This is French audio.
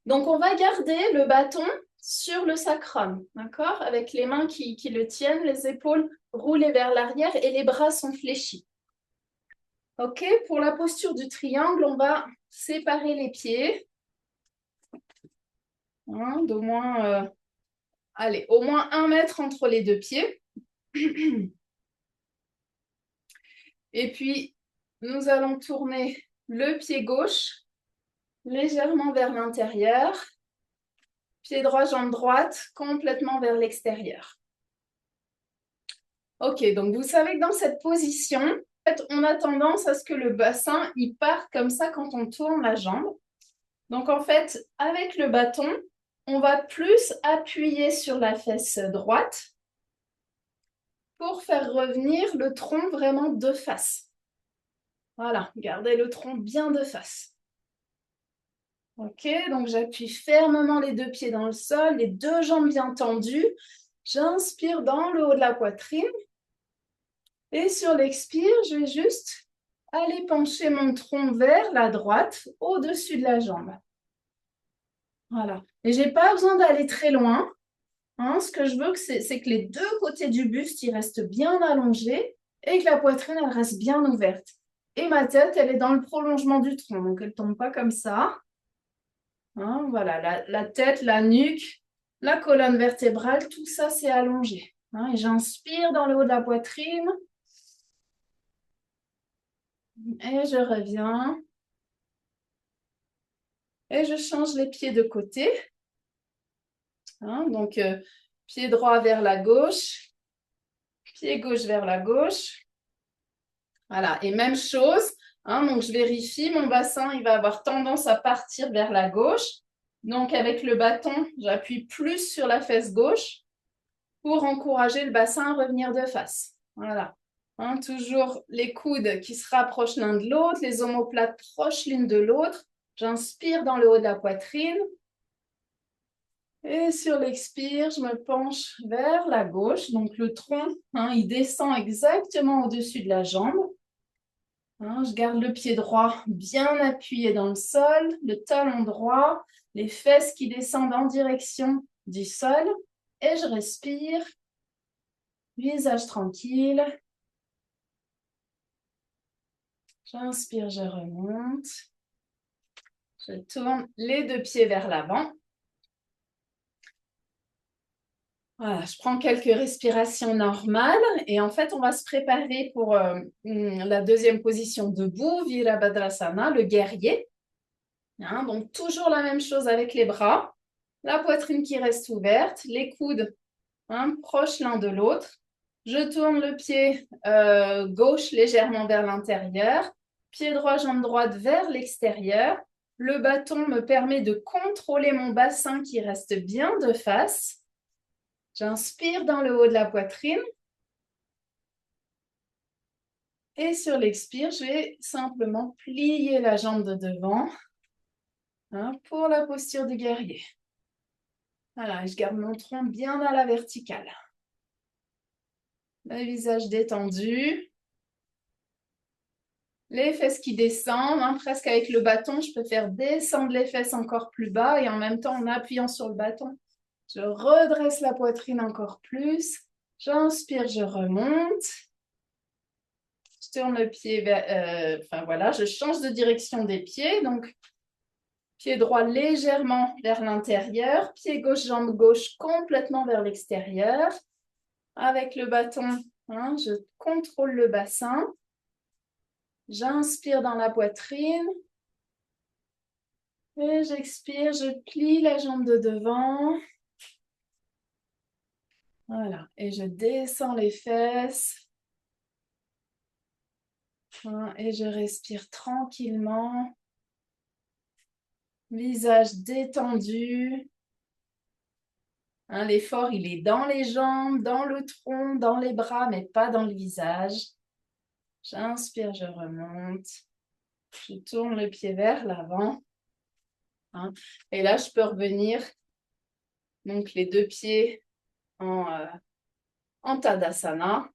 Donc, on va garder le bâton sur le sacrum, d'accord? Avec les mains qui le tiennent, les épaules roulées vers l'arrière et les bras sont fléchis. OK, pour la posture du triangle, on va séparer les pieds. D'au moins, allez, au moins 1 mètre entre les deux pieds. Et puis, nous allons tourner le pied gauche légèrement vers l'intérieur. Pied droit, jambe droite, complètement vers l'extérieur. OK, donc vous savez que dans cette position, en fait, on a tendance à ce que le bassin, il part comme ça quand on tourne la jambe. Donc en fait, avec le bâton, on va plus appuyer sur la fesse droite pour faire revenir le tronc vraiment de face. Voilà, gardez le tronc bien de face. OK, donc j'appuie fermement les deux pieds dans le sol, les deux jambes bien tendues. J'inspire dans le haut de la poitrine. Et sur l'expire, je vais juste aller pencher mon tronc vers la droite, au-dessus de la jambe. Voilà. Et je n'ai pas besoin d'aller très loin. Ce que je veux, c'est que les deux côtés du buste, ils restent bien allongés et que la poitrine, elle reste bien ouverte. Et ma tête, elle est dans le prolongement du tronc, donc elle ne tombe pas comme ça. Voilà, la tête, la nuque, la colonne vertébrale, tout ça, c'est allongé. Et j'inspire dans le haut de la poitrine. Et je reviens. Et je change les pieds de côté. Donc, pied droit vers la gauche, pied gauche vers la gauche. Voilà, et même chose. Donc, je vérifie, mon bassin, il va avoir tendance à partir vers la gauche. Donc, avec le bâton, j'appuie plus sur la fesse gauche pour encourager le bassin à revenir de face. Voilà. Toujours les coudes qui se rapprochent l'un de l'autre, les omoplates proches l'une de l'autre. J'inspire dans le haut de la poitrine. Et sur l'expire, je me penche vers la gauche. Donc le tronc, il descend exactement au-dessus de la jambe. Je garde le pied droit bien appuyé dans le sol, le talon droit, les fesses qui descendent en direction du sol. Et je respire, visage tranquille. J'inspire, je remonte. Je tourne les deux pieds vers l'avant. Voilà, je prends quelques respirations normales et en fait, on va se préparer pour la deuxième position debout, Virabhadrasana, le guerrier. Donc, toujours la même chose avec les bras, la poitrine qui reste ouverte, les coudes proches l'un de l'autre. Je tourne le pied gauche légèrement vers l'intérieur, pied droit, jambe droite vers l'extérieur. Le bâton me permet de contrôler mon bassin qui reste bien de face. J'inspire dans le haut de la poitrine. Et sur l'expire, je vais simplement plier la jambe de devant pour la posture du guerrier. Voilà, je garde mon tronc bien à la verticale. Le visage détendu. Les fesses qui descendent, presque avec le bâton, je peux faire descendre les fesses encore plus bas et en même temps en appuyant sur le bâton. Je redresse la poitrine encore plus. J'inspire, je remonte. Je tourne le pied vers... voilà, je change de direction des pieds. Donc, pied droit légèrement vers l'intérieur. Pied gauche, jambe gauche complètement vers l'extérieur. Avec le bâton, je contrôle le bassin. J'inspire dans la poitrine. Et j'expire, je plie la jambe de devant. Voilà, et je descends les fesses. Et je respire tranquillement. Visage détendu. L'effort, il est dans les jambes, dans le tronc, dans les bras, mais pas dans le visage. J'inspire, je remonte. Je tourne le pied vers l'avant. Et là, je peux revenir. Donc, les deux pieds en Tadasana.